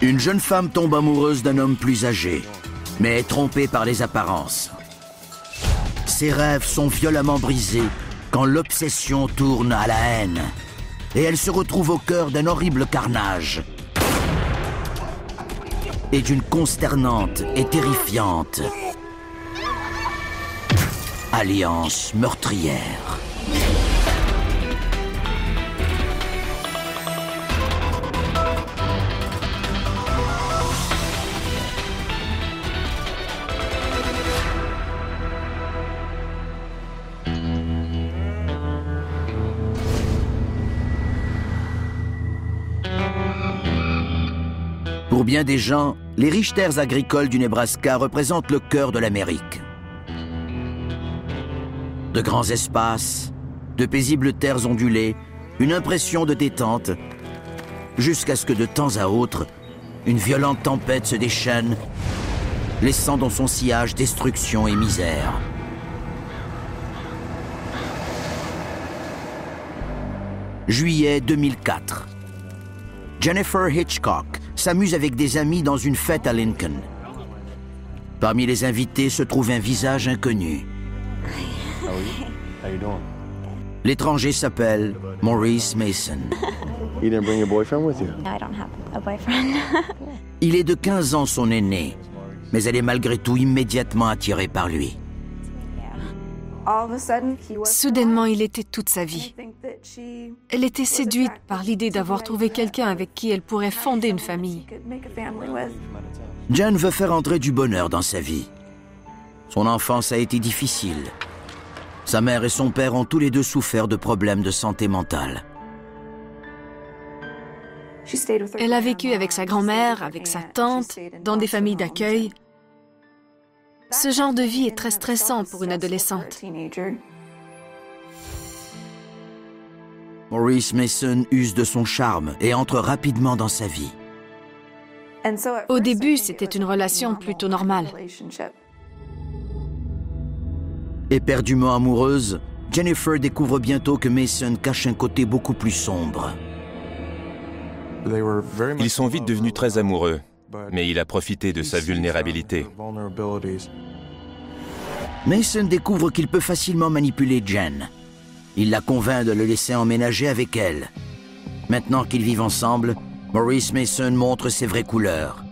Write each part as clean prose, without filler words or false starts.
Une jeune femme tombe amoureuse d'un homme plus âgé, mais est trompée par les apparences. Ses rêves sont violemment brisés quand l'obsession tourne à la haine. Et elle se retrouve au cœur d'un horrible carnage et d'une consternante et terrifiante alliance meurtrière. Pour bien des gens, les riches terres agricoles du Nebraska représentent le cœur de l'Amérique. De grands espaces, de paisibles terres ondulées, une impression de détente, jusqu'à ce que de temps à autre, une violente tempête se déchaîne, laissant dans son sillage destruction et misère. Juillet 2004. Jennifer Hitchcock s'amuse avec des amis dans une fête à Lincoln. Parmi les invités se trouve un visage inconnu. L'étranger s'appelle Maurice Mason. You didn't bring your boyfriend with you? No, I don't have a boyfriend. Il est de 15 ans son aîné, mais elle est malgré tout immédiatement attirée par lui. Soudainement, il était toute sa vie. Elle était séduite par l'idée d'avoir trouvé quelqu'un avec qui elle pourrait fonder une famille. Jen veut faire entrer du bonheur dans sa vie. Son enfance a été difficile. Sa mère et son père ont tous les deux souffert de problèmes de santé mentale. Elle a vécu avec sa grand-mère, avec sa tante, dans des familles d'accueil. Ce genre de vie est très stressant pour une adolescente. Maurice Mason use de son charme et entre rapidement dans sa vie. Au début, c'était une relation plutôt normale. Éperdument amoureuse, Jennifer découvre bientôt que Mason cache un côté beaucoup plus sombre. Ils sont vite devenus très amoureux, mais il a profité de sa vulnérabilité. Mason découvre qu'il peut facilement manipuler Jen. Il la convainc de le laisser emménager avec elle. Maintenant qu'ils vivent ensemble, Maurice Mason montre ses vraies couleurs.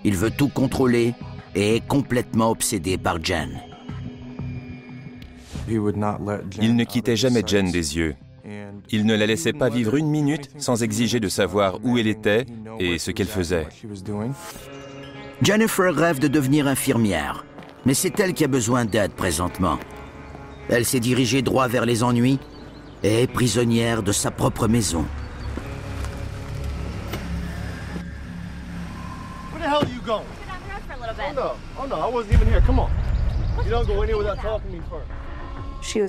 Il veut tout contrôler et est complètement obsédé par Jen. Il ne quittait jamais Jen des yeux. Il ne la laissait pas vivre une minute sans exiger de savoir où elle était et ce qu'elle faisait. Jennifer rêve de devenir infirmière, mais c'est elle qui a besoin d'aide présentement. Elle s'est dirigée droit vers les ennuis et est prisonnière de sa propre maison. Where the hell are you going? Oh no, I wasn't even here. Come on. You don't go anywhere without talking to me first.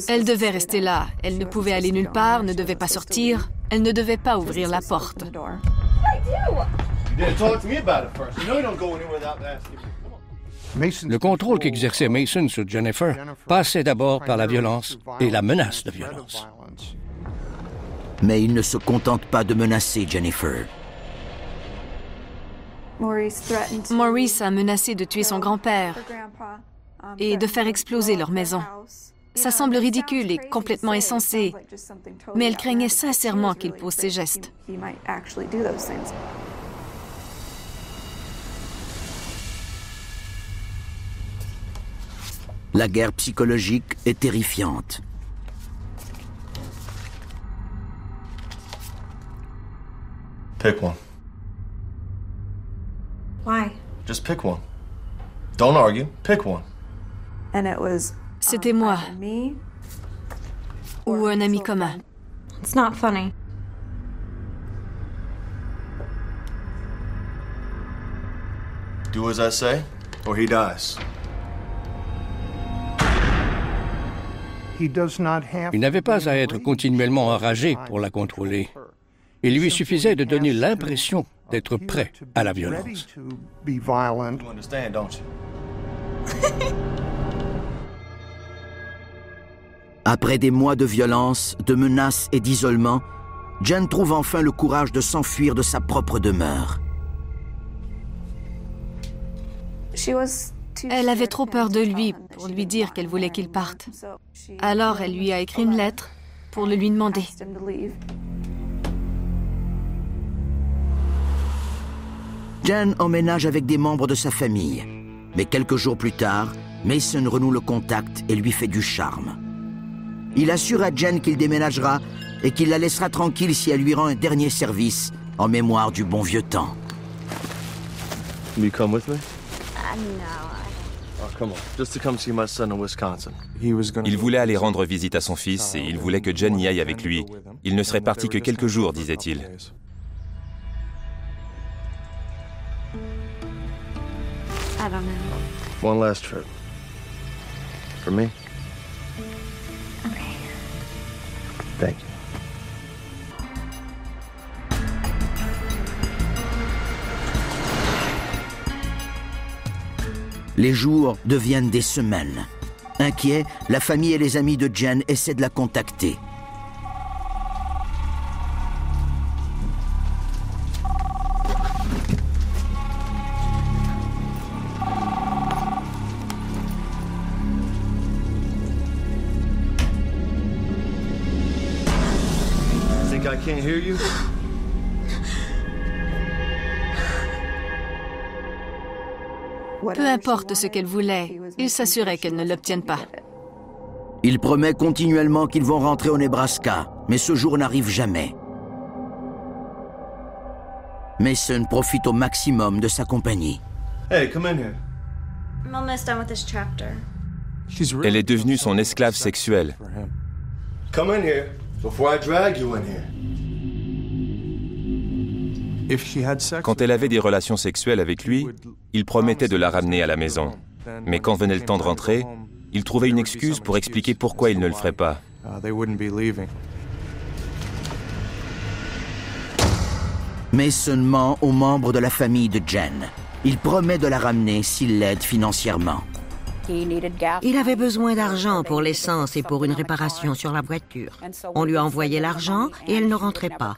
Elle devait rester là. Elle ne pouvait aller nulle part, ne devait pas sortir. Elle ne devait pas ouvrir la porte. You didn't talk to me about it first. You know you don't go anywhere without asking me. Le contrôle qu'exerçait Mason sur Jennifer passait d'abord par la violence et la menace de violence. Mais il ne se contente pas de menacer Jennifer. Maurice a menacé de tuer son grand-père et de faire exploser leur maison. Ça semble ridicule et complètement insensé, mais elle craignait sincèrement qu'il pose ces gestes. La guerre psychologique est terrifiante. Pick one. Why? Just pick one. Don't argue. Pick one. C'était moi ou un ami commun. It's not funny. Do as I say, or he dies. Il n'avait pas à être continuellement enragé pour la contrôler. Il lui suffisait de donner l'impression d'être prêt à la violence. You understand, don't you? Après des mois de violence, de menaces et d'isolement, Jen trouve enfin le courage de s'enfuir de sa propre demeure. Elle avait trop peur de lui pour lui dire qu'elle voulait qu'il parte. Alors elle lui a écrit une lettre pour le lui demander. Jen emménage avec des membres de sa famille. Mais quelques jours plus tard, Mason renoue le contact et lui fait du charme. Il assure à Jen qu'il déménagera et qu'il la laissera tranquille si elle lui rend un dernier service en mémoire du bon vieux temps. Will you come with me? No. Oh, come on. Just to come see my son in Wisconsin. Il voulait aller rendre visite à son fils et il voulait que Jen y aille avec lui. Il ne serait parti que quelques jours, disait-il. I don't know. One last trip. For me? Okay. Thank you. Les jours deviennent des semaines. Inquiets, la famille et les amis de Jen essaient de la contacter. Think I can't hear you? Peu importe ce qu'elle voulait, il s'assurait qu'elle ne l'obtienne pas. Il promet continuellement qu'ils vont rentrer au Nebraska, mais ce jour n'arrive jamais. Mason profite au maximum de sa compagnie. Hey, come in here. I'm almost done with this chapter. Elle est devenue son esclave sexuelle. Come in here before I drag you in here. Quand elle avait des relations sexuelles avec lui, il promettait de la ramener à la maison. Mais quand venait le temps de rentrer, il trouvait une excuse pour expliquer pourquoi il ne le ferait pas. Mason ment aux membres de la famille de Jen. Il promet de la ramener s'il l'aide financièrement. Il avait besoin d'argent pour l'essence et pour une réparation sur la voiture. On lui a envoyé l'argent et elle ne rentrait pas.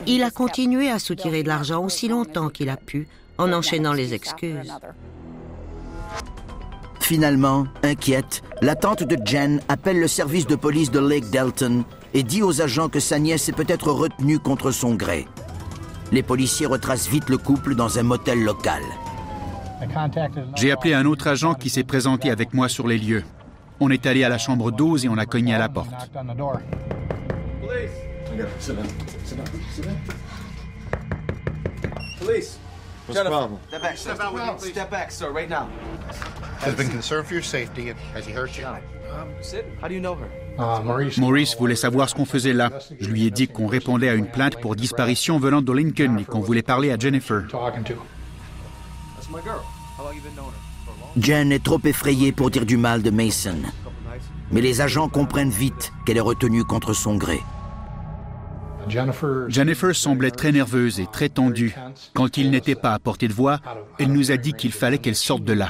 Il a continué à soutirer de l'argent aussi longtemps qu'il a pu, en enchaînant les excuses. Finalement, inquiète, la tante de Jen appelle le service de police de Lake Delton et dit aux agents que sa nièce est peut-être retenue contre son gré. Les policiers retracent vite le couple dans un motel local. J'ai appelé un autre agent qui s'est présenté avec moi sur les lieux. On est allé à la chambre 12 et on a cogné à la porte. Police. What's the problem? Step back, sir, right now. Has been concerned for your safety. Has he hurt you? How do you know her? Maurice voulait savoir ce qu'on faisait là. Je lui ai dit qu'on répondait à une plainte pour disparition venant de Lincoln et qu'on voulait parler à Jennifer. That's my girl. How long you been knowing her? For long? Jen est trop effrayée pour dire du mal de Mason. Mais les agents comprennent vite qu'elle est retenue contre son gré. Jennifer semblait très nerveuse et très tendue. Quand il n'était pas à portée de voix, elle nous a dit qu'il fallait qu'elle sorte de là.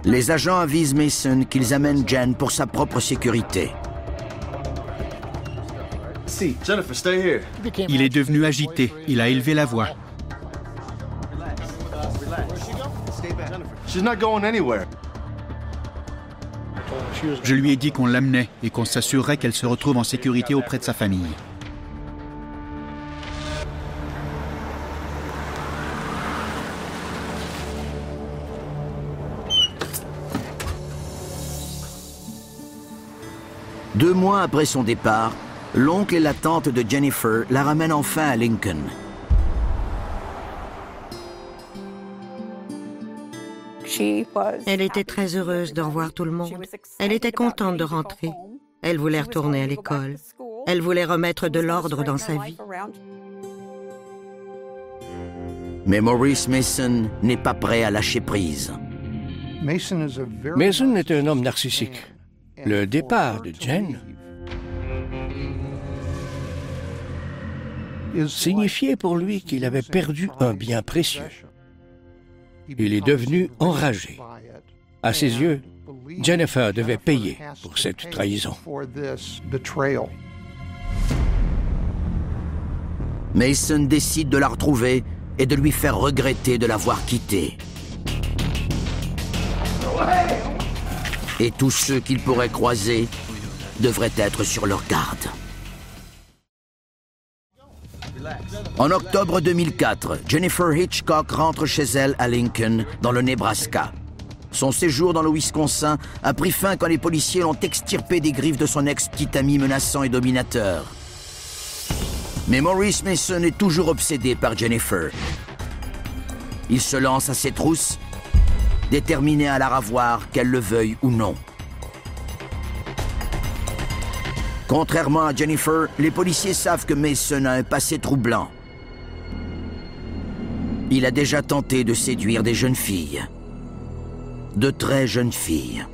Les agents avisent Mason qu'ils amènent Jen pour sa propre sécurité. See, Jennifer, stay here. Il est devenu agité. Il a élevé la voix. She's not going anywhere. Je lui ai dit qu'on l'amenait et qu'on s'assurerait qu'elle se retrouve en sécurité auprès de sa famille. Deux mois après son départ, l'oncle et la tante de Jennifer la ramènent enfin à Lincoln. Elle était très heureuse de revoir tout le monde. Elle était contente de rentrer. Elle voulait retourner à l'école. Elle voulait remettre de l'ordre dans sa vie. Mais Maurice Mason n'est pas prêt à lâcher prise. Mason est un homme narcissique. Le départ de Jen signifiait pour lui qu'il avait perdu un bien précieux. Il est devenu enragé. À ses yeux, Jennifer devait payer pour cette trahison. Mason décide de la retrouver et de lui faire regretter de l'avoir quittée. Et tous ceux qu'il pourrait croiser devraient être sur leur garde. En octobre 2004, Jennifer Hitchcock rentre chez elle à Lincoln, dans le Nebraska. Son séjour dans le Wisconsin a pris fin quand les policiers l'ont extirpé des griffes de son ex-petit ami menaçant et dominateur. Mais Maurice Mason est toujours obsédé par Jennifer. Il se lance à ses trousses, déterminé à la ravoir, qu'elle le veuille ou non. Contrairement à Jennifer, les policiers savent que Mason a un passé troublant. Il a déjà tenté de séduire des jeunes filles. De très jeunes filles.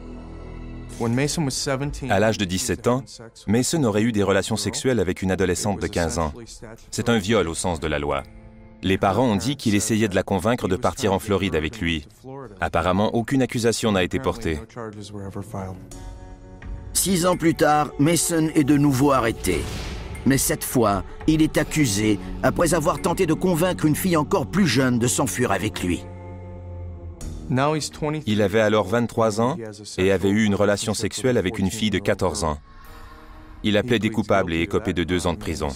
À l'âge de 17 ans, Mason aurait eu des relations sexuelles avec une adolescente de 15 ans. C'est un viol au sens de la loi. Les parents ont dit qu'il essayait de la convaincre de partir en Floride avec lui. Apparemment, aucune accusation n'a été portée. 6 ans plus tard, Mason est de nouveau arrêté. Mais cette fois, il est accusé après avoir tenté de convaincre une fille encore plus jeune de s'enfuir avec lui. Il avait alors 23 ans et avait eu une relation sexuelle avec une fille de 14 ans. Il a plaidé coupable et écopé de 2 ans de prison.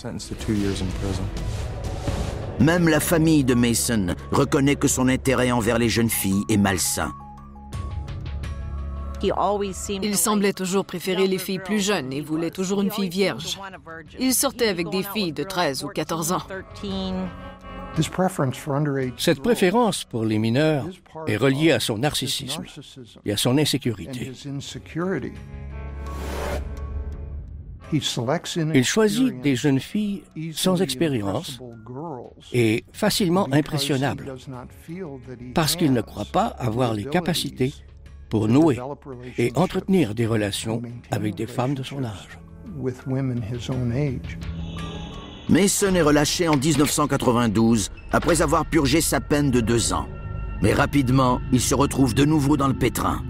Même la famille de Mason reconnaît que son intérêt envers les jeunes filles est malsain. Il semblait toujours préférer les filles plus jeunes et voulait toujours une fille vierge. Il sortait avec des filles de 13 ou 14 ans. Cette préférence pour les mineurs est reliée à son narcissisme et à son insécurité. Il choisit des jeunes filles sans expérience et facilement impressionnables parce qu'il ne croit pas avoir les capacités pour nouer et entretenir des relations avec des femmes de son âge. Mason est relâché en 1992 après avoir purgé sa peine de 2 ans. Mais rapidement, il se retrouve de nouveau dans le pétrin.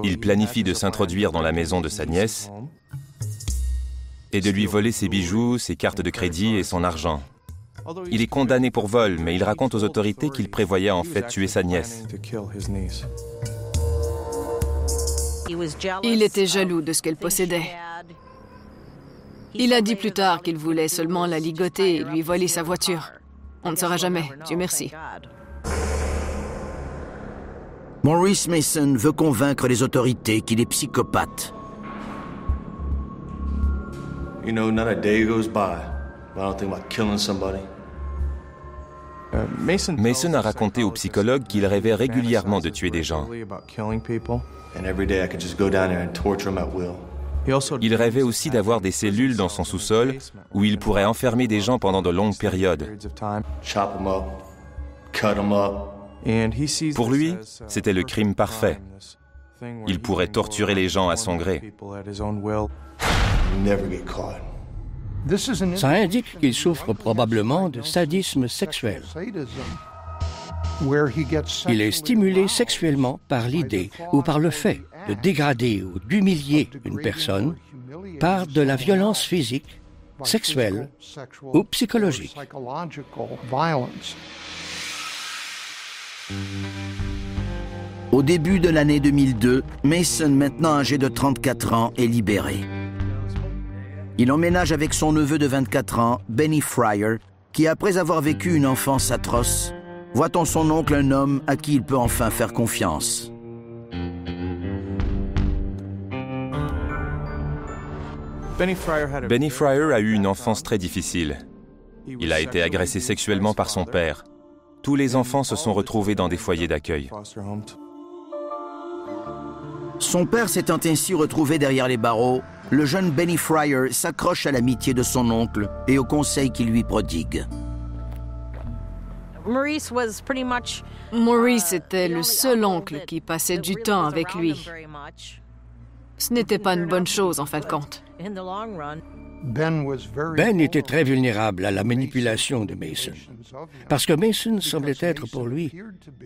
Il planifie de s'introduire dans la maison de sa nièce et de lui voler ses bijoux, ses cartes de crédit et son argent. Il est condamné pour vol, mais il raconte aux autorités qu'il prévoyait en fait tuer sa nièce. Il était jaloux de ce qu'elle possédait. Il a dit plus tard qu'il voulait seulement la ligoter et lui voler sa voiture. On ne saura jamais, Dieu merci. Maurice Mason veut convaincre les autorités qu'il est psychopathe. You know, not a day goes by, but I don't think about killing somebody. Mason a raconté au psychologue qu'il rêvait régulièrement de tuer des gens. Il rêvait aussi d'avoir des cellules dans son sous-sol où il pourrait enfermer des gens pendant de longues périodes. Pour lui, c'était le crime parfait. Il pourrait torturer les gens à son gré. Ça indique qu'il souffre probablement de sadisme sexuel. Il est stimulé sexuellement par l'idée ou par le fait de dégrader ou d'humilier une personne par de la violence physique, sexuelle ou psychologique. Au début de l'année 2002, Mason, maintenant âgé de 34 ans, est libéré. Il emménage avec son neveu de 24 ans, Benny Fryer, qui, après avoir vécu une enfance atroce, voit en son oncle un homme à qui il peut enfin faire confiance. Benny Fryer a eu une enfance très difficile. Il a été agressé sexuellement par son père. Tous les enfants se sont retrouvés dans des foyers d'accueil. Son père s'étant ainsi retrouvé derrière les barreaux, le jeune Benny Fryer s'accroche à l'amitié de son oncle et aux conseils qu'il lui prodigue. Maurice était le seul oncle qui passait du temps avec lui. Ce n'était pas une bonne chose, en fin de compte. Ben était très vulnérable à la manipulation de Mason, parce que Mason semblait être pour lui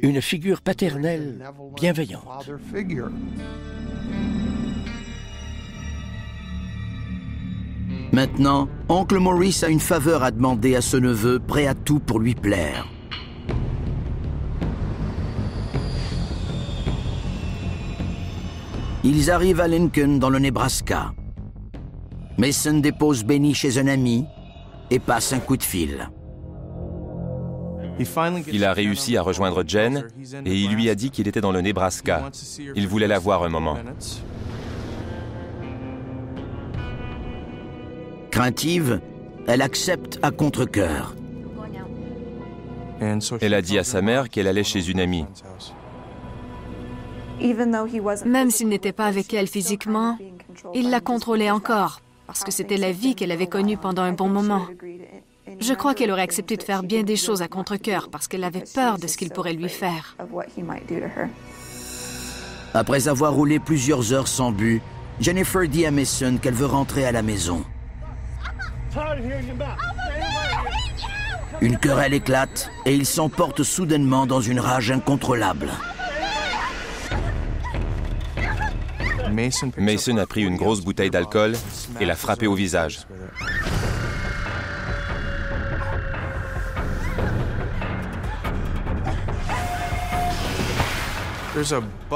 une figure paternelle bienveillante. Maintenant, oncle Maurice a une faveur à demander à ce neveu, prêt à tout pour lui plaire. Ils arrivent à Lincoln, dans le Nebraska. Mason dépose Benny chez un ami et passe un coup de fil. Il a réussi à rejoindre Jen et il lui a dit qu'il était dans le Nebraska. Il voulait la voir un moment. Craintive, elle accepte à contre-cœur. Elle a dit à sa mère qu'elle allait chez une amie. Même s'il n'était pas avec elle physiquement, il la contrôlait encore, parce que c'était la vie qu'elle avait connue pendant un bon moment. Je crois qu'elle aurait accepté de faire bien des choses à contre-cœur parce qu'elle avait peur de ce qu'il pourrait lui faire. Après avoir roulé plusieurs heures sans but, Jennifer dit à Mason qu'elle veut rentrer à la maison. Une querelle éclate et ils s'emportent soudainement dans une rage incontrôlable. Mason a pris une grosse bouteille d'alcool et l'a frappé au visage.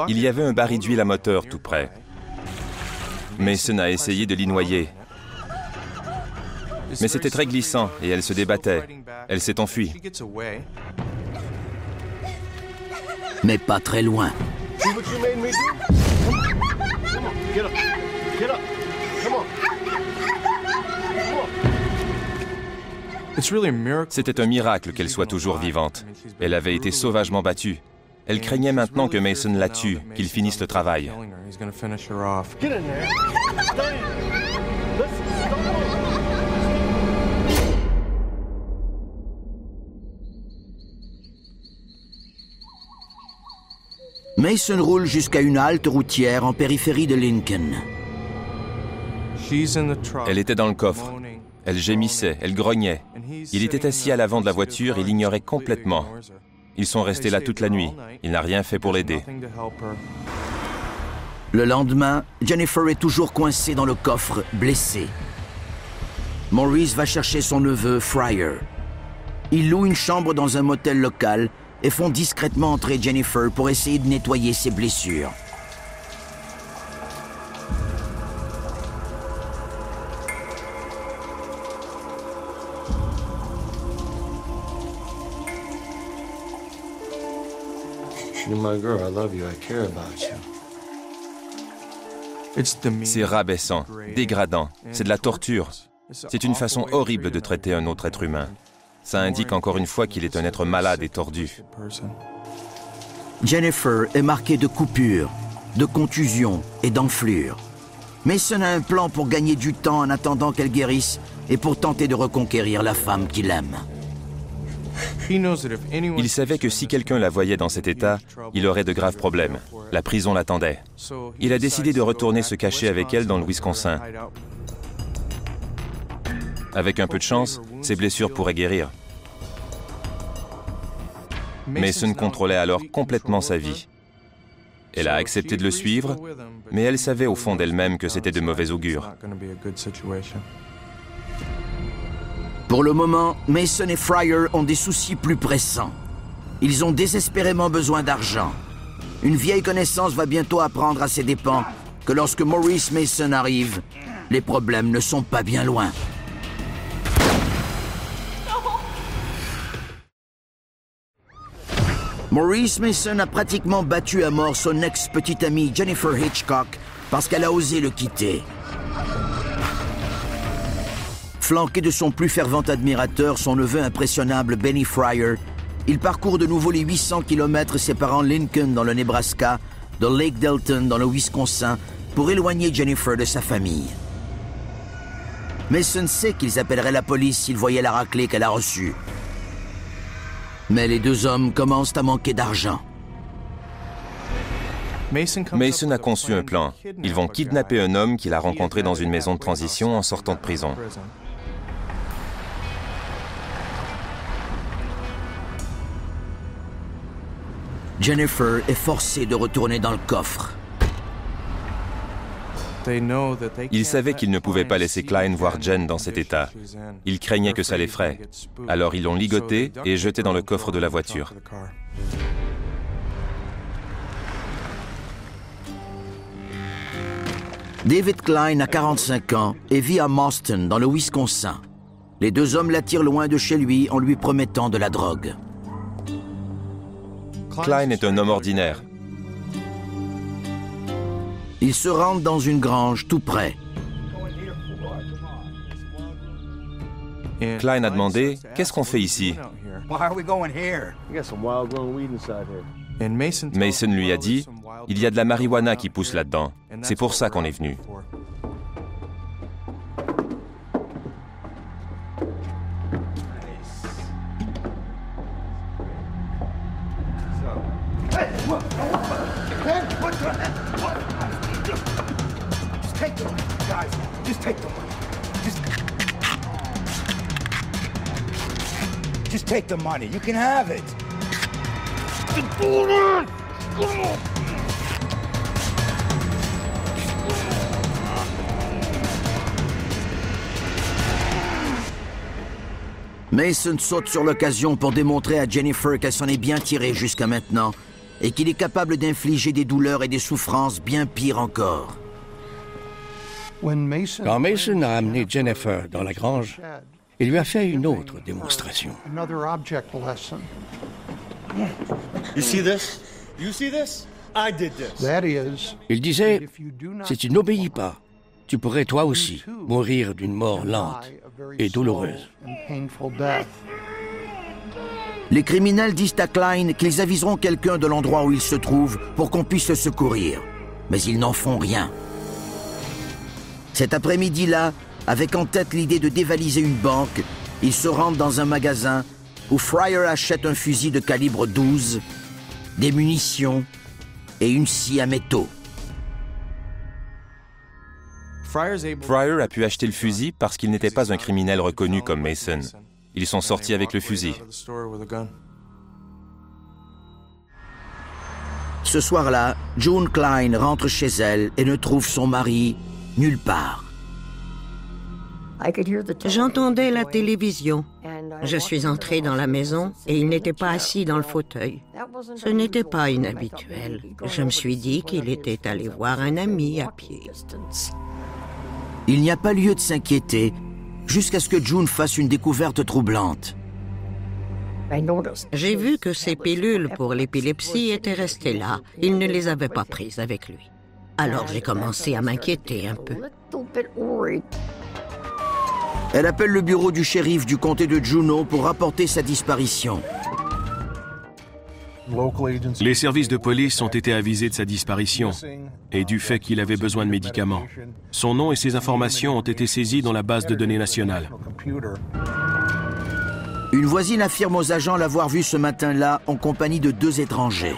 Il y avait un baril d'huile à moteur tout près. Mason a essayé de l'y noyer. Mais c'était très glissant et elle se débattait. Elle s'est enfuie. Mais pas très loin. C'était un miracle qu'elle soit toujours vivante. Elle avait été sauvagement battue. Elle craignait maintenant que Mason la tue, qu'il finisse le travail. Mason roule jusqu'à une halte routière en périphérie de Lincoln. Elle était dans le coffre. Elle gémissait, elle grognait. Il était assis à l'avant de la voiture et l'ignorait complètement. Ils sont restés là toute la nuit. Il n'a rien fait pour l'aider. Le lendemain, Jennifer est toujours coincée dans le coffre, blessée. Maurice va chercher son neveu, Fryer. Ils louent une chambre dans un motel local et font discrètement entrer Jennifer pour essayer de nettoyer ses blessures. You're my girl. I love you. I care about you. C'est rabaissant, dégradant, c'est de la torture. C'est une façon horrible de traiter un autre être humain. Ça indique encore une fois qu'il est un être malade et tordu. Jennifer est marquée de coupures, de contusions et d'enflures. Mason a un plan pour gagner du temps en attendant qu'elle guérisse et pour tenter de reconquérir la femme qu'il aime. Il savait que si quelqu'un la voyait dans cet état, il aurait de graves problèmes. La prison l'attendait. Il a décidé de retourner se cacher avec elle dans le Wisconsin. Avec un peu de chance, ses blessures pourraient guérir. Mason contrôlait alors complètement sa vie. Elle a accepté de le suivre, mais elle savait au fond d'elle-même que c'était de mauvais augure. Pour le moment, Mason et Fryer ont des soucis plus pressants. Ils ont désespérément besoin d'argent. Une vieille connaissance va bientôt apprendre à ses dépens que lorsque Maurice Mason arrive, les problèmes ne sont pas bien loin. Maurice Mason a pratiquement battu à mort son ex-petite amie Jennifer Hitchcock parce qu'elle a osé le quitter. Flanqué de son plus fervent admirateur, son neveu impressionnable Benny Fryer, il parcourt de nouveau les 800 km séparant Lincoln dans le Nebraska de Lake Delton dans le Wisconsin pour éloigner Jennifer de sa famille. Mason sait qu'ils appelleraient la police s'ils voyaient la raclée qu'elle a reçue. Mais les deux hommes commencent à manquer d'argent. Mason a conçu un plan. Ils vont kidnapper un homme qu'il a rencontré dans une maison de transition en sortant de prison. Jennifer est forcée de retourner dans le coffre. Ils savaient qu'ils ne pouvaient pas laisser Cline voir Jen dans cet état. Ils craignaient que ça l'effraie. Alors ils l'ont ligoté et jeté dans le coffre de la voiture. David Cline a 45 ans et vit à Mauston, dans le Wisconsin. Les deux hommes l'attirent loin de chez lui en lui promettant de la drogue. Cline est un homme ordinaire. Ils se rendent dans une grange tout près. Cline a demandé « Qu'est-ce qu'on fait ici ?» Mason lui a dit « Il y a de la marijuana qui pousse là-dedans. C'est pour ça qu'on est venu. » Just take the money. You can have it. Mason saute sur l'occasion pour démontrer à Jennifer qu'elle s'en est bien tirée jusqu'à maintenant et qu'il est capable d'infliger des douleurs et des souffrances bien pires encore. Quand Mason a amené Jennifer dans la grange, il lui a fait une autre démonstration. Il disait, si tu n'obéis pas, tu pourrais toi aussi mourir d'une mort lente et douloureuse. Les criminels disent à Cline qu'ils aviseront quelqu'un de l'endroit où il se trouve pour qu'on puisse le secourir. Mais ils n'en font rien. Cet après-midi-là, avec en tête l'idée de dévaliser une banque, ils se rendent dans un magasin où Fryer achète un fusil de calibre 12, des munitions et une scie à métaux. Fryer a pu acheter le fusil parce qu'il n'était pas un criminel reconnu comme Mason. Ils sont sortis avec le fusil. Ce soir-là, June Cline rentre chez elle et ne trouve son mari nulle part. J'entendais la télévision. Je suis entrée dans la maison et il n'était pas assis dans le fauteuil. Ce n'était pas inhabituel. Je me suis dit qu'il était allé voir un ami à pied. Il n'y a pas lieu de s'inquiéter jusqu'à ce que June fasse une découverte troublante. J'ai vu que ses pilules pour l'épilepsie étaient restées là. Il ne les avait pas prises avec lui. Alors j'ai commencé à m'inquiéter un peu. Elle appelle le bureau du shérif du comté de Juneau pour rapporter sa disparition. Les services de police ont été avisés de sa disparition et du fait qu'il avait besoin de médicaments. Son nom et ses informations ont été saisis dans la base de données nationale. Une voisine affirme aux agents l'avoir vu ce matin-là en compagnie de 2 étrangers.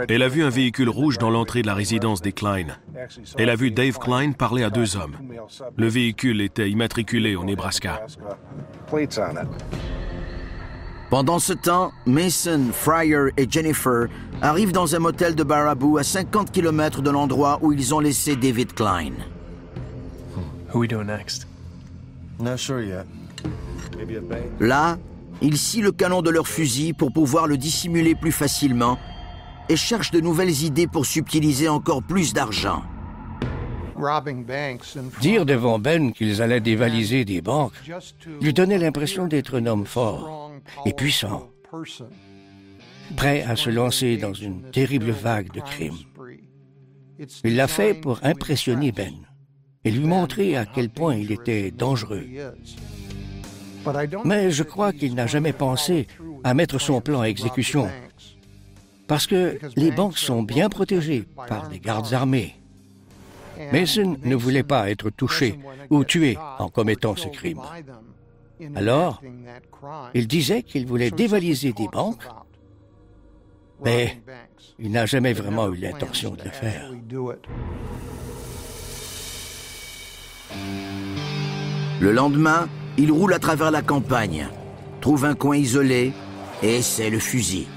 Elle a vu un véhicule rouge dans l'entrée de la résidence des Cline. Elle a vu Dave Cline parler à 2 hommes. Le véhicule était immatriculé au Nebraska. Pendant ce temps, Mason, Fryer et Jennifer arrivent dans un motel de Baraboo à 50 km de l'endroit où ils ont laissé David Cline. Who are we doing next? Not sure yet. Maybe a bank. Là, ils scient le canon de leur fusil pour pouvoir le dissimuler plus facilement et cherchent de nouvelles idées pour subtiliser encore plus d'argent. Dire devant Ben qu'ils allaient dévaliser des banques lui donnait l'impression d'être un homme fort et puissant, prêt à se lancer dans une terrible vague de crimes. Il l'a fait pour impressionner Ben et lui montrer à quel point il était dangereux. Mais je crois qu'il n'a jamais pensé à mettre son plan à exécution, parce que les banques sont bien protégées par des gardes armés. Mason ne voulait pas être touché ou tué en commettant ce crime. Alors, il disait qu'il voulait dévaliser des banques, mais il n'a jamais vraiment eu l'intention de le faire. Le lendemain, il roule à travers la campagne, trouve un coin isolé et essaie le fusil.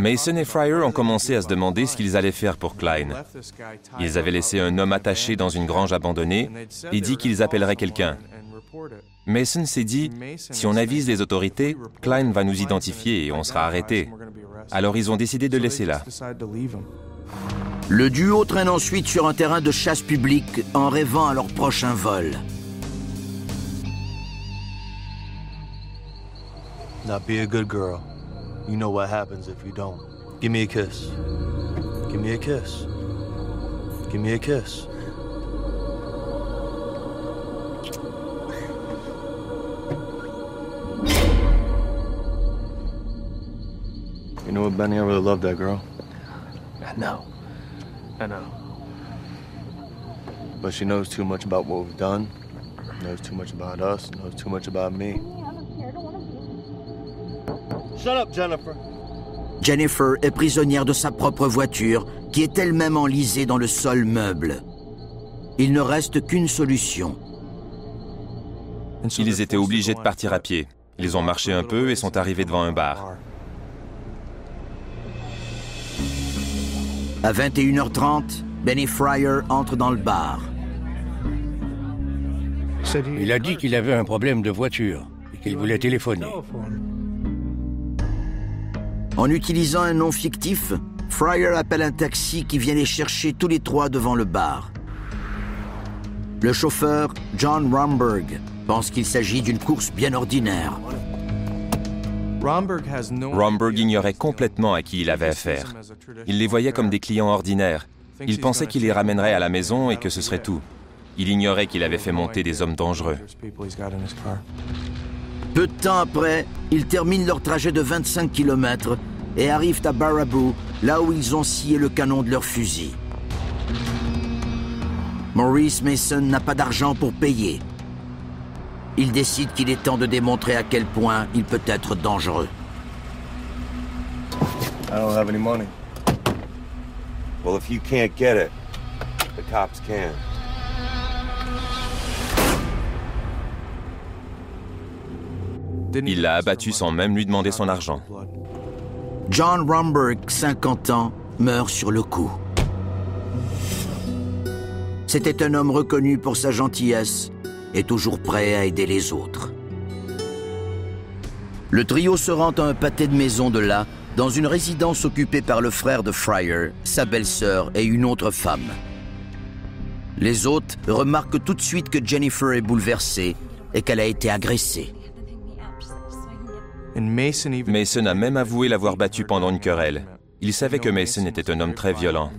Mason et Fryer ont commencé à se demander ce qu'ils allaient faire pour Klein. Ils avaient laissé un homme attaché dans une grange abandonnée et dit qu'ils appelleraient quelqu'un. Mason s'est dit, si on avise les autorités, Klein va nous identifier et on sera arrêté. Alors ils ont décidé de le laisser là. Le duo traîne ensuite sur un terrain de chasse public en rêvant à leur prochain vol. Now be a good girl. You know what happens if you don't. Give me a kiss. Give me a kiss. Give me a kiss. You know what, Benny? I really love that girl. I know. But she knows too much about what we've done, knows too much about us, knows too much about me. Shut up, Jennifer. Jennifer est prisonnière de sa propre voiture, qui est elle-même enlisée dans le sol meuble. Il ne reste qu'une solution. Ils étaient obligés de partir à pied. Ils ont marché un peu et sont arrivés devant un bar. À 21h30, Benny Fryer entre dans le bar. Il a dit qu'il avait un problème de voiture et qu'il voulait téléphoner. En utilisant un nom fictif, Fryer appelle un taxi qui vient les chercher tous les trois devant le bar. Le chauffeur, John Romberg, pense qu'il s'agit d'une course bien ordinaire. Romberg ignorait complètement à qui il avait affaire. Il les voyait comme des clients ordinaires. Il pensait qu'il les ramènerait à la maison et que ce serait tout. Il ignorait qu'il avait fait monter des hommes dangereux. Peu de temps après, ils terminent leur trajet de 25 km et arrivent à Baraboo, là où ils ont scié le canon de leur fusil. Maurice Mason n'a pas d'argent pour payer. Il décide qu'il est temps de démontrer à quel point il peut être dangereux. I don't have any money. Well, if you can't get it, the cops can. Il l'a abattu sans même lui demander son argent. John Romberg, 50 ans, meurt sur le coup. C'était un homme reconnu pour sa gentillesse et toujours prêt à aider les autres. Le trio se rend à un pâté de maison de là, dans une résidence occupée par le frère de Fryer, sa belle-sœur et une autre femme. Les hôtes remarquent tout de suite que Jennifer est bouleversée et qu'elle a été agressée. Mason a même avoué l'avoir battu pendant une querelle. Il savait que Mason était un homme très violent.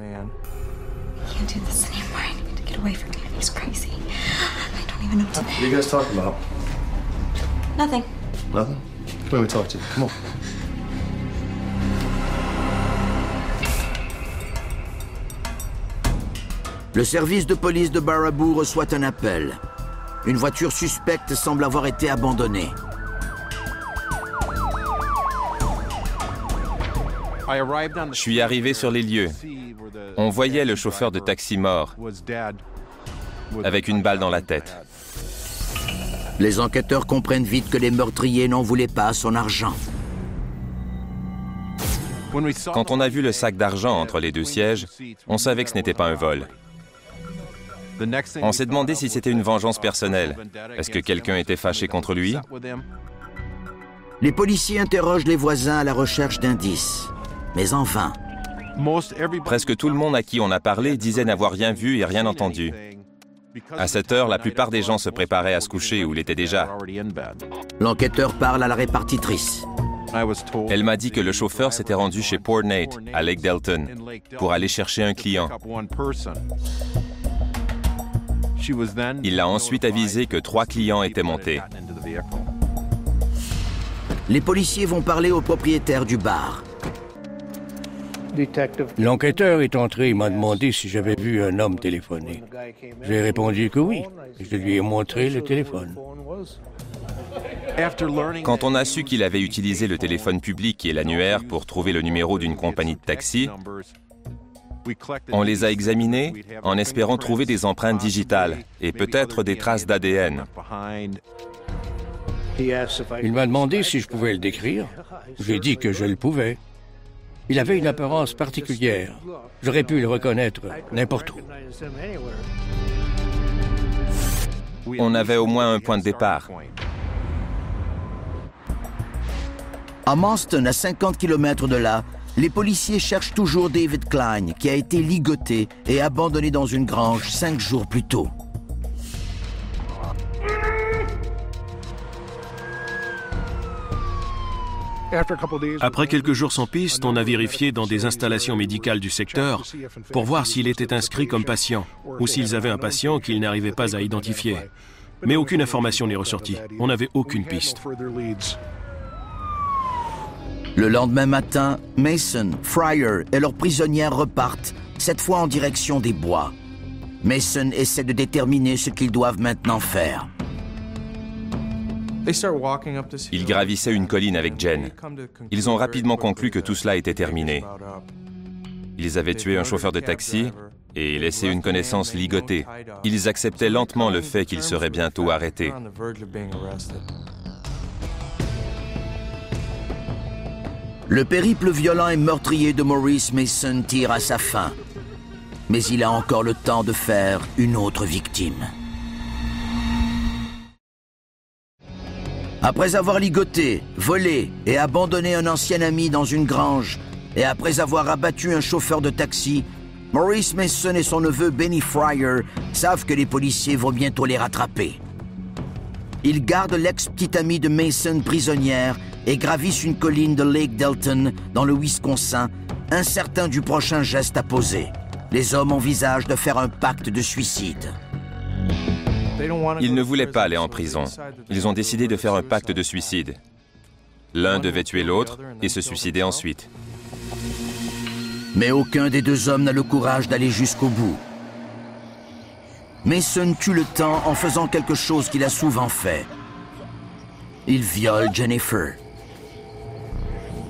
What are you guys talking about? Nothing. Nothing? Come here, we talk to you. Come on. Le service de police de Baraboo reçoit un appel. Une voiture suspecte semble avoir été abandonnée. Je suis arrivé sur les lieux. On voyait le chauffeur de taxi mort, avec une balle dans la tête. Les enquêteurs comprennent vite que les meurtriers n'en voulaient pas son argent. Quand on a vu le sac d'argent entre les deux sièges, on savait que ce n'était pas un vol. On s'est demandé si c'était une vengeance personnelle. Est-ce que quelqu'un était fâché contre lui? Les policiers interrogent les voisins à la recherche d'indices, mais en vain. Presque tout le monde à qui on a parlé disait n'avoir rien vu et rien entendu. À cette heure, la plupart des gens se préparaient à se coucher ou l'étaient déjà. L'enquêteur parle à la répartitrice. Elle m'a dit que le chauffeur s'était rendu chez Port Nate, à Lake Delton, pour aller chercher un client. Il l'a ensuite avisé que 3 clients étaient montés. Les policiers vont parler au propriétaire du bar. L'enquêteur est entré et m'a demandé si j'avais vu un homme téléphoner. J'ai répondu que oui. Je lui ai montré le téléphone. Quand on a su qu'il avait utilisé le téléphone public et l'annuaire pour trouver le numéro d'une compagnie de taxi, on les a examinés en espérant trouver des empreintes digitales et peut-être des traces d'ADN. Il m'a demandé si je pouvais le décrire. J'ai dit que je le pouvais. Il avait une apparence particulière. J'aurais pu le reconnaître n'importe où. On avait au moins un point de départ. À Marston, à 50 km de là, les policiers cherchent toujours David Klein, qui a été ligoté et abandonné dans une grange 5 jours plus tôt. Après quelques jours sans piste, on a vérifié dans des installations médicales du secteur pour voir s'il était inscrit comme patient ou s'ils avaient un patient qu'ils n'arrivaient pas à identifier. Mais aucune information n'est ressortie. On n'avait aucune piste. Le lendemain matin, Mason, Fryer et leurs prisonnières repartent, cette fois en direction des bois. Mason essaie de déterminer ce qu'ils doivent maintenant faire. Ils gravissaient une colline avec Jen. Ils ont rapidement conclu que tout cela était terminé. Ils avaient tué un chauffeur de taxi et laissé une connaissance ligotée. Ils acceptaient lentement le fait qu'ils seraient bientôt arrêtés. Le périple violent et meurtrier de Maurice Mason tire à sa fin. Mais il a encore le temps de faire une autre victime. Après avoir ligoté, volé et abandonné un ancien ami dans une grange, et après avoir abattu un chauffeur de taxi, Maurice Mason et son neveu Benny Fryer savent que les policiers vont bientôt les rattraper. Ils gardent l'ex-petite amie de Mason prisonnière et gravissent une colline de Lake Delton, dans le Wisconsin, incertains du prochain geste à poser. Les hommes envisagent de faire un pacte de suicide. Ils ne voulaient pas aller en prison. Ils ont décidé de faire un pacte de suicide. L'un devait tuer l'autre et se suicider ensuite. Mais aucun des deux hommes n'a le courage d'aller jusqu'au bout. Mason tue le temps en faisant quelque chose qu'il a souvent fait. Il viole Jennifer.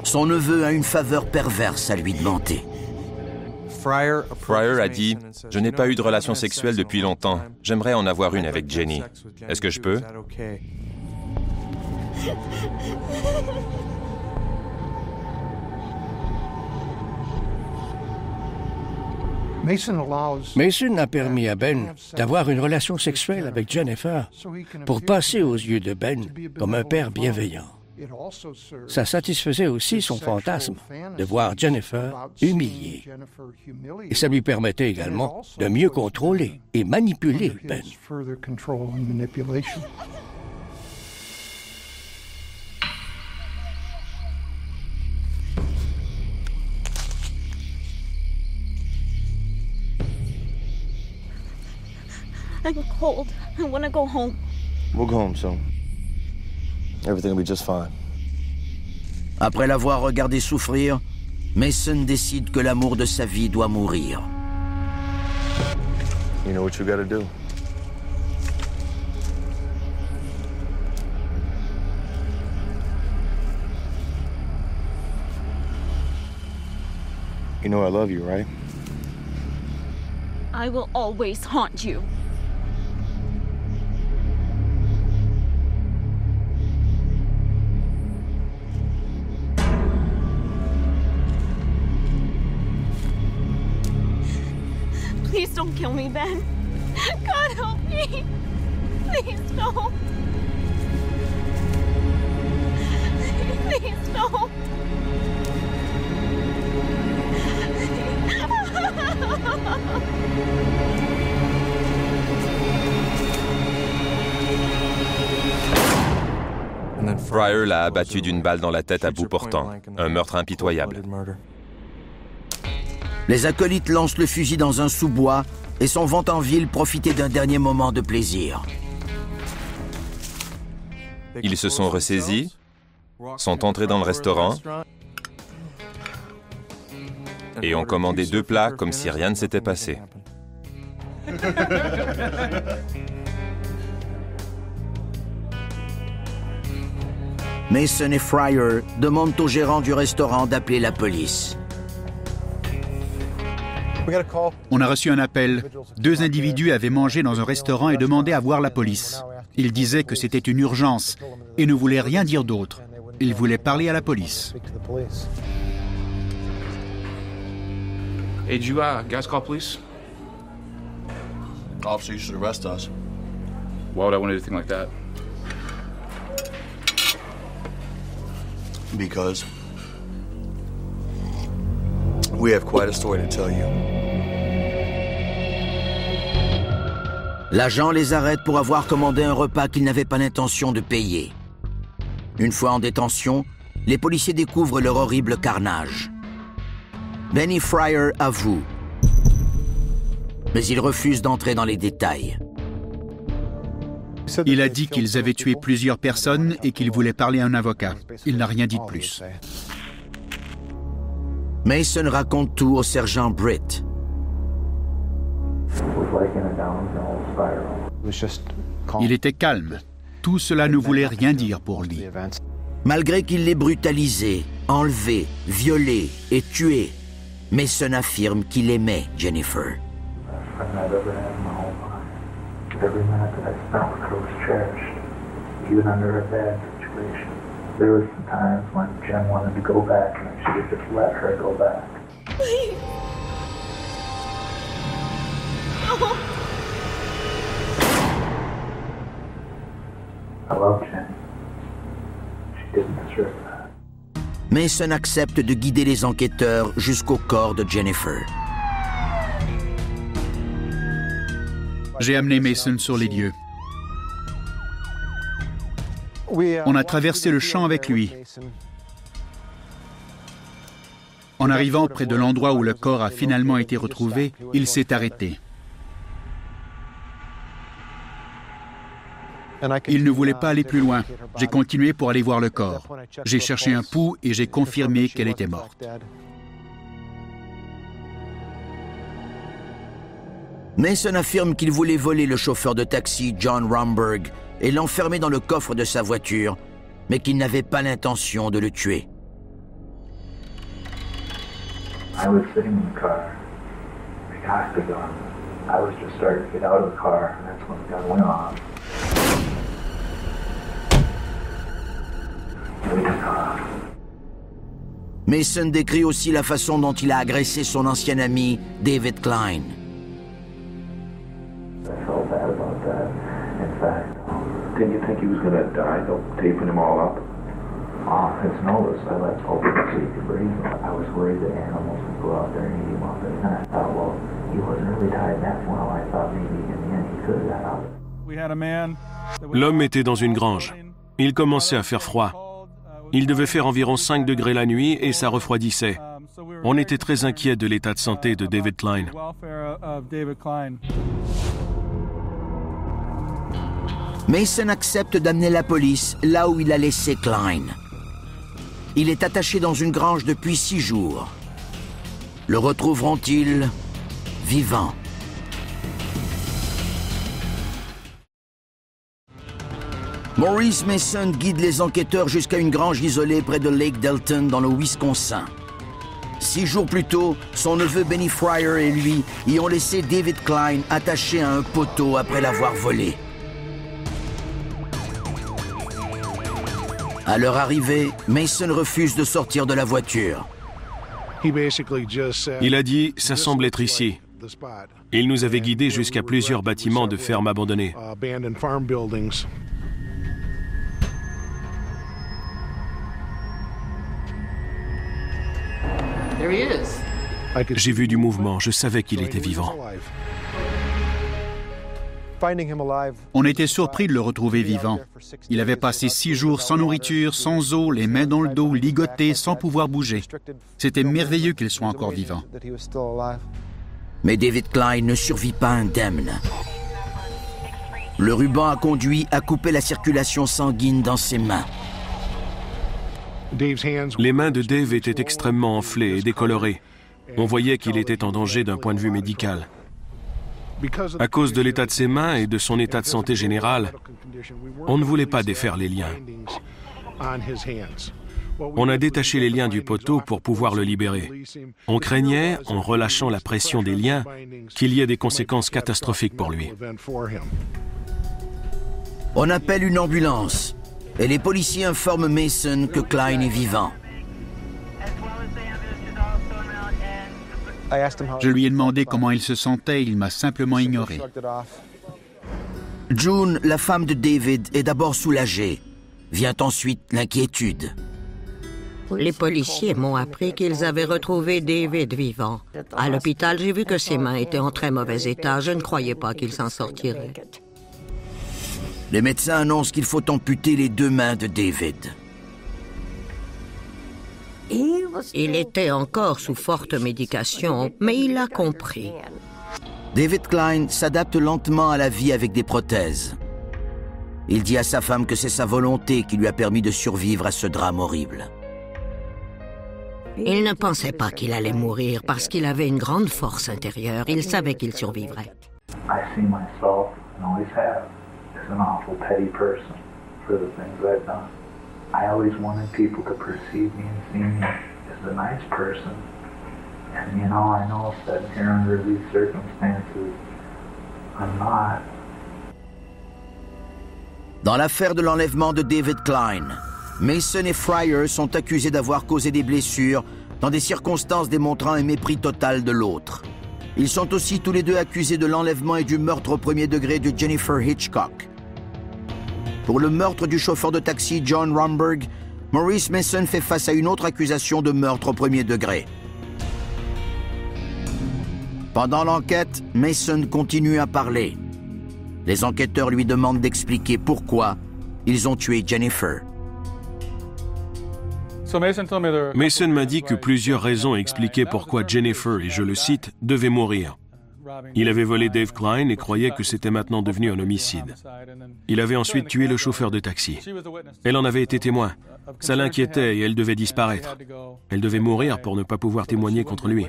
Son neveu a une faveur perverse à lui demander. Fryer a dit « Je n'ai pas eu de relation sexuelle depuis longtemps. J'aimerais en avoir une avec Jenny. Est-ce que je peux ?» Mason a permis à Ben d'avoir une relation sexuelle avec Jennifer pour passer aux yeux de Ben comme un père bienveillant. Ça satisfaisait aussi son fantasme de voir Jennifer humiliée. Et ça lui permettait également de mieux contrôler et manipuler Ben. I'm cold. I want to go home. We'll go home soon. Everything will be just fine. Après l'avoir regardé souffrir, Mason décide que l'amour de sa vie doit mourir. You know what you gotta do. You know I love you, right? I will always haunt you. Please don't kill me, Ben. God help me. Please don't. Please don't. Fryer l'a abattu d'une balle dans la tête à bout portant. Un meurtre impitoyable. Les acolytes lancent le fusil dans un sous-bois et s'en vont en ville profiter d'un dernier moment de plaisir. Ils se sont ressaisis, sont entrés dans le restaurant et ont commandé 2 plats comme si rien ne s'était passé. Mason et Fryer demandent au gérant du restaurant d'appeler la police. On a reçu un appel. 2 individus avaient mangé dans un restaurant et demandaient à voir la police. Il disait que c'était une urgence et ne voulait rien dire d'autre. Il voulait parler à la police. Hey, did you guys call police? Officer, you should arrest us. Why would I want anything like that? Because we have quite a story to tell you. L'agent les arrête pour avoir commandé un repas qu'ils n'avaient pas l'intention de payer. Une fois en détention, les policiers découvrent leur horrible carnage. Benny Fryer avoue, mais il refuse d'entrer dans les détails. Il a dit qu'ils avaient tué plusieurs personnes et qu'il voulait parler à un avocat. Il n'a rien dit de plus. Mason raconte tout au sergent Britt. Il était calme. Tout cela ne voulait rien dire pour lui. Malgré qu'il l'ait brutalisé, enlevé, violé et tué, Mason affirme qu'il aimait Jennifer. Every minute that I spent with her was cherished, even under a bad situation. There were some times when Jen wanted to go back and I should have just let her go back. Please. Oh. I love Jen. She didn't deserve that. Mason accepte de guider les enquêteurs jusqu'au corps de Jennifer. J'ai amené Mason sur les lieux. On a traversé le champ avec lui. En arrivant près de l'endroit où le corps a finalement été retrouvé, il s'est arrêté. Il ne voulait pas aller plus loin. J'ai continué pour aller voir le corps. J'ai cherché un pouls et j'ai confirmé qu'elle était morte. Mason affirme qu'il voulait voler le chauffeur de taxi John Romberg et l'enfermer dans le coffre de sa voiture, mais qu'il n'avait pas l'intention de le tuer. I was sitting in the car. I cocked the gun. I was just starting to get out of the car, and that's when the gun went off. We took off. Mason décrit aussi la façon dont il a agressé son ancien ami David Klein. I felt bad about that. In fact, didn't you think he was gonna die, taping him all up? Off his nose, I let open so he could breathe. I was worried that animals would go out there and eat him up. And I thought, well, he wasn't really tied that well. I thought maybe in the end he could have got out. L'homme était dans une grange. Il commençait à faire froid. Il devait faire environ 5 degrés la nuit et ça refroidissait. On était très inquiets de l'état de santé de David Klein. Mason accepte d'amener la police là où il a laissé Klein. Il est attaché dans une grange depuis 6 jours. Le retrouveront-ils vivant? Maurice Mason guide les enquêteurs jusqu'à une grange isolée près de Lake Delton dans le Wisconsin. 6 jours plus tôt, son neveu Benny Fryer et lui y ont laissé David Klein attaché à un poteau après l'avoir volé. À leur arrivée, Mason refuse de sortir de la voiture. Il a dit « ça semble être ici ». Il nous avait guidés jusqu'à plusieurs bâtiments de fermes abandonnés. J'ai vu du mouvement, je savais qu'il était vivant. On était surpris de le retrouver vivant. Il avait passé 6 jours sans nourriture, sans eau, les mains dans le dos, ligoté, sans pouvoir bouger. C'était merveilleux qu'il soit encore vivant. Mais David Klein ne survit pas indemne. Le ruban a conduit à couper la circulation sanguine dans ses mains. Les mains de Dave étaient extrêmement enflées et décolorées. On voyait qu'il était en danger d'un point de vue médical. À cause de l'état de ses mains et de son état de santé général, on ne voulait pas défaire les liens. On a détaché les liens du poteau pour pouvoir le libérer. On craignait, en relâchant la pression des liens, qu'il y ait des conséquences catastrophiques pour lui. On appelle une ambulance et les policiers informent Mason que Klein est vivant. Je lui ai demandé comment il se sentait, il m'a simplement ignoré. June, la femme de David, est d'abord soulagée. Vient ensuite l'inquiétude. Les policiers m'ont appris qu'ils avaient retrouvé David vivant. À l'hôpital, j'ai vu que ses mains étaient en très mauvais état. Je ne croyais pas qu'il s'en sortirait. Les médecins annoncent qu'il faut amputer les 2 mains de David. Il était encore sous forte médication, mais il a compris. David Klein s'adapte lentement à la vie avec des prothèses. Il dit à sa femme que c'est sa volonté qui lui a permis de survivre à ce drame horrible. Il ne pensait pas qu'il allait mourir parce qu'il avait une grande force intérieure. Il savait qu'il survivrait. I see myself, and always have, as an awful petty person for the things I've done. I always wanted people to perceive me and see me as a nice person. And you know, I know sitting here under these circumstances, I'm not. Dans l'affaire de l'enlèvement de David Klein, Mason et Fryer sont accusés d'avoir causé des blessures dans des circonstances démontrant un mépris total de l'autre. Ils sont aussi tous les deux accusés de l'enlèvement et du meurtre au premier degré de Jennifer Hitchcock. Pour le meurtre du chauffeur de taxi John Romberg, Maurice Mason fait face à une autre accusation de meurtre au premier degré. Pendant l'enquête, Mason continue à parler. Les enquêteurs lui demandent d'expliquer pourquoi ils ont tué Jennifer. Mason m'a dit que plusieurs raisons expliquaient pourquoi Jennifer, et je le cite, devait mourir. Il avait volé Dave Klein et croyait que c'était maintenant devenu un homicide. Il avait ensuite tué le chauffeur de taxi. Elle en avait été témoin. Ça l'inquiétait et elle devait disparaître. Elle devait mourir pour ne pas pouvoir témoigner contre lui.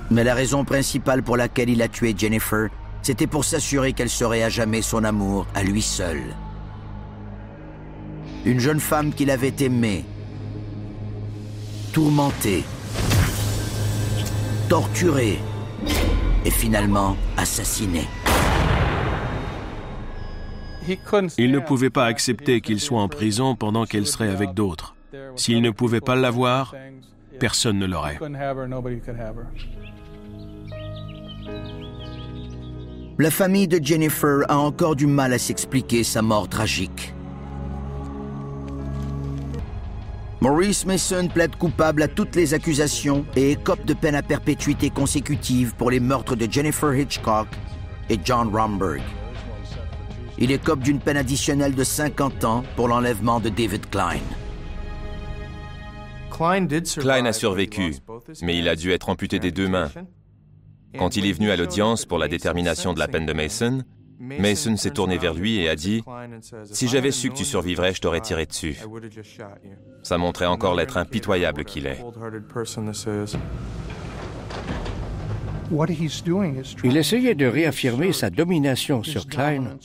Mais la raison principale pour laquelle il a tué Jennifer, c'était pour s'assurer qu'elle serait à jamais son amour à lui seul. Une jeune femme qu'il avait aimée, tourmentée, torturée et finalement assassinée. Il ne pouvait pas accepter qu'il soit en prison pendant qu'elle serait avec d'autres. S'il ne pouvait pas l'avoir, personne ne l'aurait. La famille de Jennifer a encore du mal à s'expliquer sa mort tragique. Maurice Mason plaide coupable à toutes les accusations et écope de peine à perpétuité consécutive pour les meurtres de Jennifer Hitchcock et John Romberg. Il écope d'une peine additionnelle de 50 ans pour l'enlèvement de David Klein. Klein a survécu, mais il a dû être amputé des 2 mains. Quand il est venu à l'audience pour la détermination de la peine de Mason, Mason s'est tourné vers lui et a dit « Si j'avais su que tu survivrais, je t'aurais tiré dessus. » Ça montrait encore l'être impitoyable qu'il est. Il essayait de réaffirmer sa domination sur Klein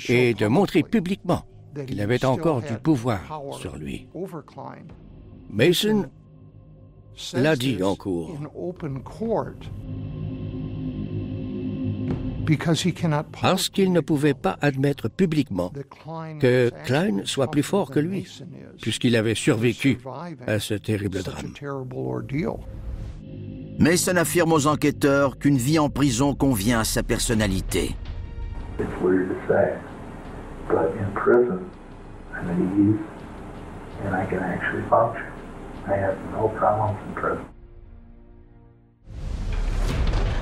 et de montrer publiquement qu'il avait encore du pouvoir sur lui. Mason l'a dit en cours. Parce qu'il ne pouvait pas admettre publiquement que Klein soit plus fort que lui, puisqu'il avait survécu à ce terrible drame. Mason affirme aux enquêteurs qu'une vie en prison convient à sa personnalité.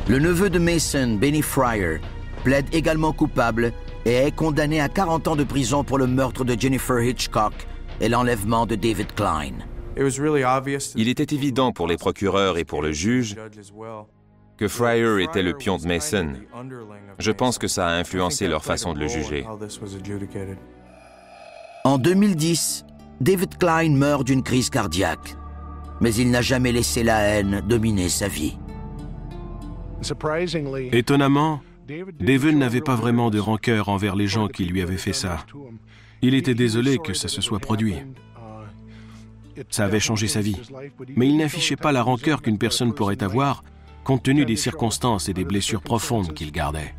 Le neveu de Mason, Benny Fryer, plaide également coupable et est condamné à 40 ans de prison pour le meurtre de Jennifer Hitchcock et l'enlèvement de David Klein. Il était évident pour les procureurs et pour le juge que Fryer était le pion de Mason. Je pense que ça a influencé leur façon de le juger. En 2010, David Klein meurt d'une crise cardiaque, mais il n'a jamais laissé la haine dominer sa vie. Étonnamment, David n'avait pas vraiment de rancœur envers les gens qui lui avaient fait ça. Il était désolé que ça se soit produit. Ça avait changé sa vie. Mais il n'affichait pas la rancœur qu'une personne pourrait avoir compte tenu des circonstances et des blessures profondes qu'il gardait.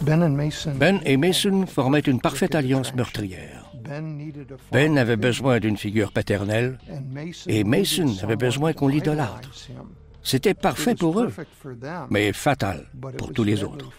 Ben et Mason formaient une parfaite alliance meurtrière. Ben avait besoin d'une figure paternelle et Mason avait besoin qu'on l'idolâtre. C'était parfait pour eux, mais fatal pour tous les autres.